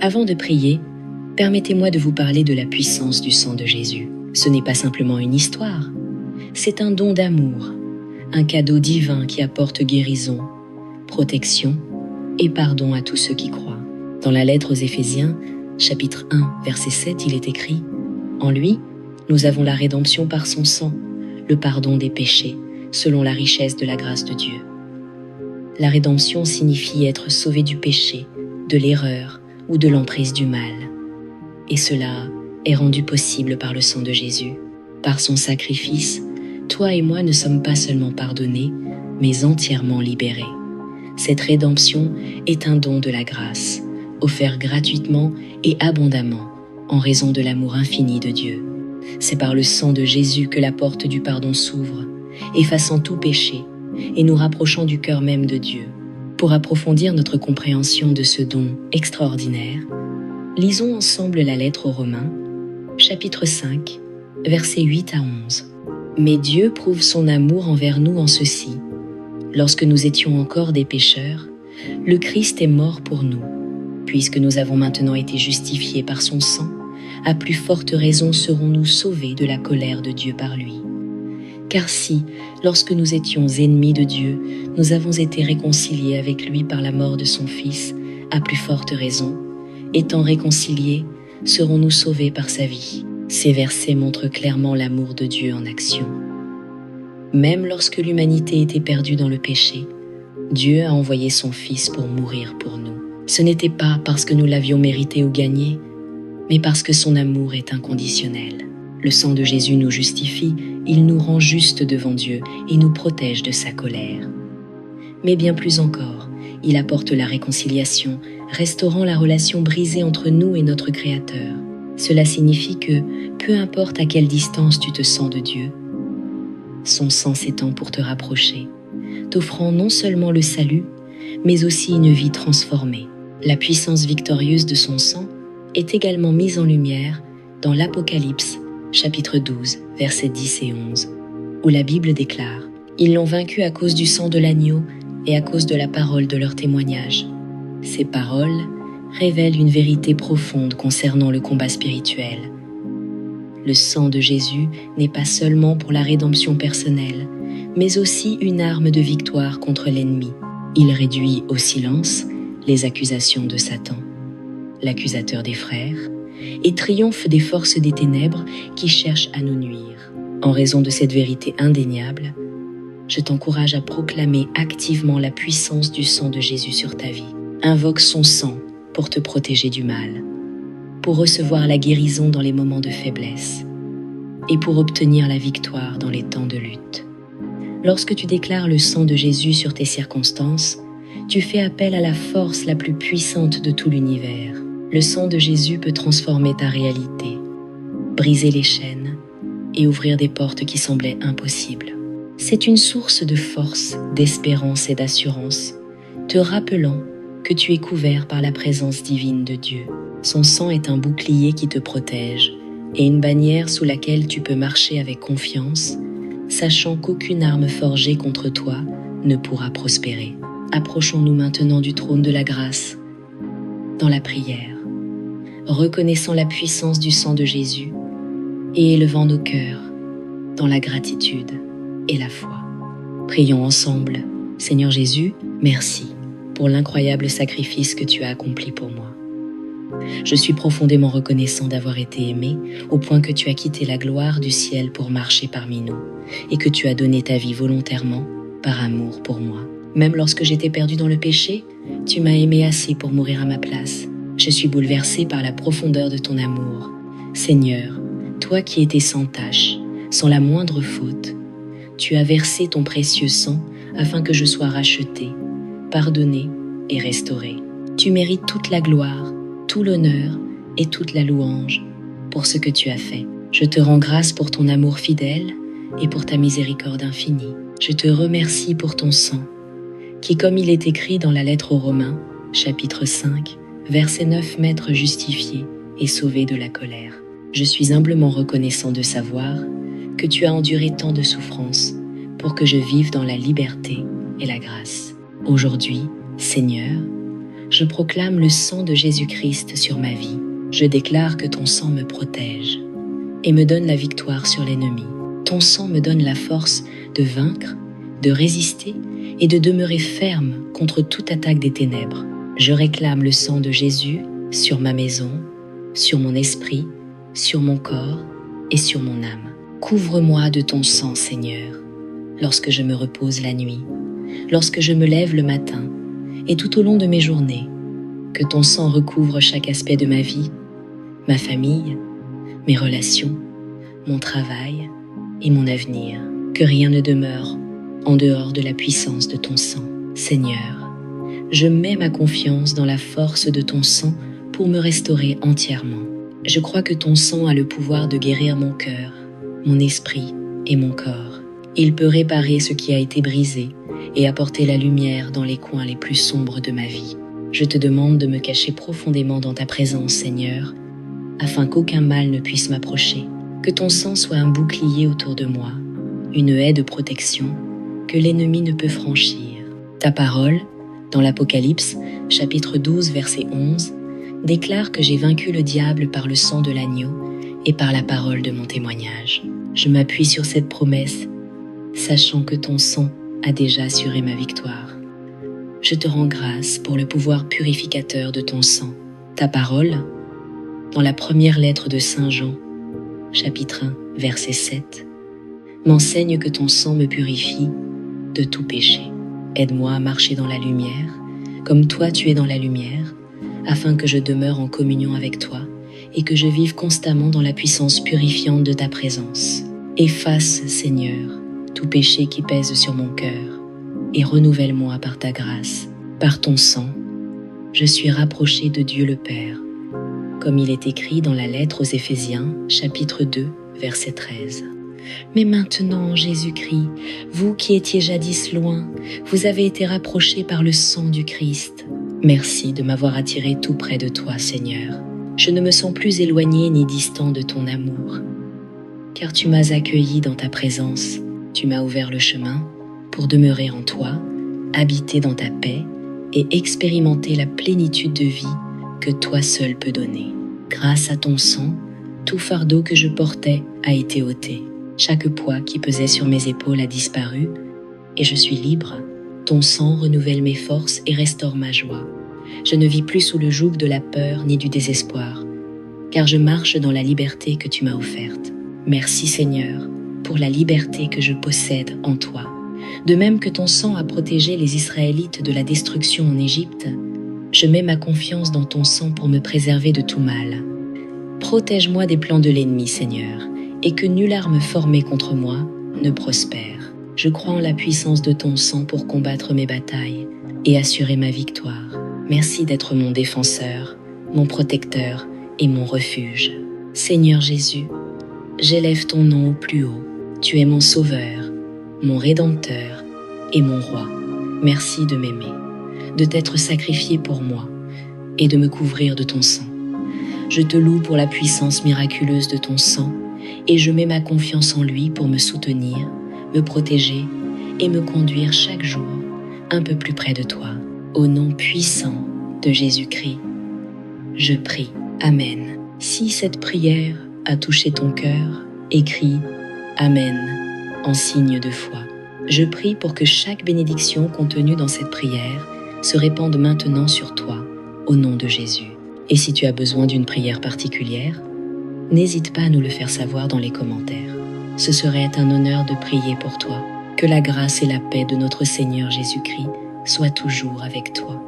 Avant de prier, permettez-moi de vous parler de la puissance du sang de Jésus. Ce n'est pas simplement une histoire, c'est un don d'amour, un cadeau divin qui apporte guérison, protection et pardon à tous ceux qui croient. Dans la lettre aux Éphésiens, chapitre 1, verset 7, il est écrit « En lui, nous avons la rédemption par son sang, le pardon des péchés, selon la richesse de la grâce de Dieu. » La rédemption signifie être sauvé du péché, de l'erreur ou de l'emprise du mal. Et cela est rendu possible par le sang de Jésus. Par son sacrifice, toi et moi ne sommes pas seulement pardonnés, mais entièrement libérés. Cette rédemption est un don de la grâce, offert gratuitement et abondamment en raison de l'amour infini de Dieu. C'est par le sang de Jésus que la porte du pardon s'ouvre, effaçant tout péché et nous rapprochant du cœur même de Dieu. Pour approfondir notre compréhension de ce don extraordinaire, lisons ensemble la lettre aux Romains, chapitre 5, versets 8 à 11. « Mais Dieu prouve son amour envers nous en ceci. Lorsque nous étions encore des pécheurs, le Christ est mort pour nous. Puisque nous avons maintenant été justifiés par son sang, à plus forte raison serons-nous sauvés de la colère de Dieu par lui. Car si, lorsque nous étions ennemis de Dieu, nous avons été réconciliés avec lui par la mort de son Fils, à plus forte raison, étant réconciliés, serons-nous sauvés par sa vie. » Ces versets montrent clairement l'amour de Dieu en action. Même lorsque l'humanité était perdue dans le péché, Dieu a envoyé son Fils pour mourir pour nous. Ce n'était pas parce que nous l'avions mérité ou gagné, mais parce que son amour est inconditionnel. Le sang de Jésus nous justifie, il nous rend justes devant Dieu et nous protège de sa colère. Mais bien plus encore, il apporte la réconciliation, restaurant la relation brisée entre nous et notre Créateur. Cela signifie que, peu importe à quelle distance tu te sens de Dieu, son sang s'étend pour te rapprocher, t'offrant non seulement le salut, mais aussi une vie transformée. La puissance victorieuse de son sang est également mise en lumière dans l'Apocalypse, chapitre 12, versets 10 et 11, où la Bible déclare « Ils l'ont vaincu à cause du sang de l'agneau et à cause de la parole de leur témoignage. » Ces paroles révèlent une vérité profonde concernant le combat spirituel. Le sang de Jésus n'est pas seulement pour la rédemption personnelle, mais aussi une arme de victoire contre l'ennemi. Il réduit au silence les accusations de Satan, l'accusateur des frères, et triomphe des forces des ténèbres qui cherchent à nous nuire. En raison de cette vérité indéniable, je t'encourage à proclamer activement la puissance du sang de Jésus sur ta vie. Invoque son sang pour te protéger du mal, pour recevoir la guérison dans les moments de faiblesse et pour obtenir la victoire dans les temps de lutte. Lorsque tu déclares le sang de Jésus sur tes circonstances, tu fais appel à la force la plus puissante de tout l'univers. Le sang de Jésus peut transformer ta réalité, briser les chaînes et ouvrir des portes qui semblaient impossibles. C'est une source de force, d'espérance et d'assurance, te rappelant que tu es couvert par la présence divine de Dieu. Son sang est un bouclier qui te protège et une bannière sous laquelle tu peux marcher avec confiance, sachant qu'aucune arme forgée contre toi ne pourra prospérer. Approchons-nous maintenant du trône de la grâce, dans la prière, reconnaissant la puissance du sang de Jésus et élevant nos cœurs dans la gratitude et la foi. Prions ensemble. Seigneur Jésus, merci pour l'incroyable sacrifice que tu as accompli pour moi. Je suis profondément reconnaissant d'avoir été aimé au point que tu as quitté la gloire du ciel pour marcher parmi nous et que tu as donné ta vie volontairement par amour pour moi. Même lorsque j'étais perdu dans le péché, tu m'as aimé assez pour mourir à ma place. Je suis bouleversé par la profondeur de ton amour. Seigneur, toi qui étais sans tache, sans la moindre faute, tu as versé ton précieux sang afin que je sois racheté, pardonné et restauré. Tu mérites toute la gloire, tout l'honneur et toute la louange pour ce que tu as fait. Je te rends grâce pour ton amour fidèle et pour ta miséricorde infinie. Je te remercie pour ton sang, qui, comme il est écrit dans la lettre aux Romains, chapitre 5, verset 9, m'être justifié et sauvé de la colère. Je suis humblement reconnaissant de savoir que tu as enduré tant de souffrances pour que je vive dans la liberté et la grâce. Aujourd'hui, Seigneur, Je proclame le sang de Jésus-Christ sur ma vie. Je déclare que ton sang me protège et me donne la victoire sur l'ennemi. Ton sang me donne la force de vaincre, de résister et de demeurer ferme contre toute attaque des ténèbres. Je réclame le sang de Jésus sur ma maison, sur mon esprit, sur mon corps et sur mon âme. Couvre-moi de ton sang, Seigneur, lorsque je me repose la nuit, lorsque je me lève le matin et tout au long de mes journées. Que ton sang recouvre chaque aspect de ma vie, ma famille, mes relations, mon travail et mon avenir. Que rien ne demeure en dehors de la puissance de ton sang. Seigneur, je mets ma confiance dans la force de ton sang pour me restaurer entièrement. Je crois que ton sang a le pouvoir de guérir mon cœur, mon esprit et mon corps. Il peut réparer ce qui a été brisé et apporter la lumière dans les coins les plus sombres de ma vie. Je te demande de me cacher profondément dans ta présence, Seigneur, afin qu'aucun mal ne puisse m'approcher. Que ton sang soit un bouclier autour de moi, une haie de protection que l'ennemi ne peut franchir. Ta parole, dans l'Apocalypse, chapitre 12, verset 11, déclare que j'ai vaincu le diable par le sang de l'agneau et par la parole de mon témoignage. Je m'appuie sur cette promesse, sachant que ton sang a déjà assuré ma victoire. Je te rends grâce pour le pouvoir purificateur de ton sang. Ta parole, dans la première lettre de Saint Jean, chapitre 1, verset 7, m'enseigne que ton sang me purifie de tout péché. Aide-moi à marcher dans la lumière, comme toi tu es dans la lumière, afin que je demeure en communion avec toi et que je vive constamment dans la puissance purifiante de ta présence. Efface, Seigneur, tout péché qui pèse sur mon cœur et renouvelle-moi par ta grâce. Par ton sang, je suis rapproché de Dieu le Père, comme il est écrit dans la lettre aux Éphésiens, chapitre 2, verset 13. Mais maintenant, Jésus-Christ, vous qui étiez jadis loin, vous avez été rapprochés par le sang du Christ. Merci de m'avoir attiré tout près de toi, Seigneur. Je ne me sens plus éloigné ni distant de ton amour, car tu m'as accueilli dans ta présence. Tu m'as ouvert le chemin pour demeurer en toi, habiter dans ta paix et expérimenter la plénitude de vie que toi seul peux donner. Grâce à ton sang, tout fardeau que je portais a été ôté. Chaque poids qui pesait sur mes épaules a disparu et je suis libre. Ton sang renouvelle mes forces et restaure ma joie. Je ne vis plus sous le joug de la peur ni du désespoir, car je marche dans la liberté que tu m'as offerte. Merci Seigneur pour la liberté que je possède en toi. De même que ton sang a protégé les Israélites de la destruction en Égypte, je mets ma confiance dans ton sang pour me préserver de tout mal. Protège-moi des plans de l'ennemi, Seigneur, et que nulle arme formée contre moi ne prospère. Je crois en la puissance de ton sang pour combattre mes batailles et assurer ma victoire. Merci d'être mon défenseur, mon protecteur et mon refuge. Seigneur Jésus, j'élève ton nom au plus haut. Tu es mon sauveur, mon rédempteur et mon roi. Merci de m'aimer, de t'être sacrifié pour moi et de me couvrir de ton sang. Je te loue pour la puissance miraculeuse de ton sang et je mets ma confiance en lui pour me soutenir, me protéger et me conduire chaque jour un peu plus près de toi. Au nom puissant de Jésus-Christ, je prie. Amen. Si cette prière a touché ton cœur, écris Amen en signe de foi. Je prie pour que chaque bénédiction contenue dans cette prière se répande maintenant sur toi, au nom de Jésus. Et si tu as besoin d'une prière particulière, n'hésite pas à nous le faire savoir dans les commentaires. Ce serait un honneur de prier pour toi. Que la grâce et la paix de notre Seigneur Jésus-Christ soient toujours avec toi.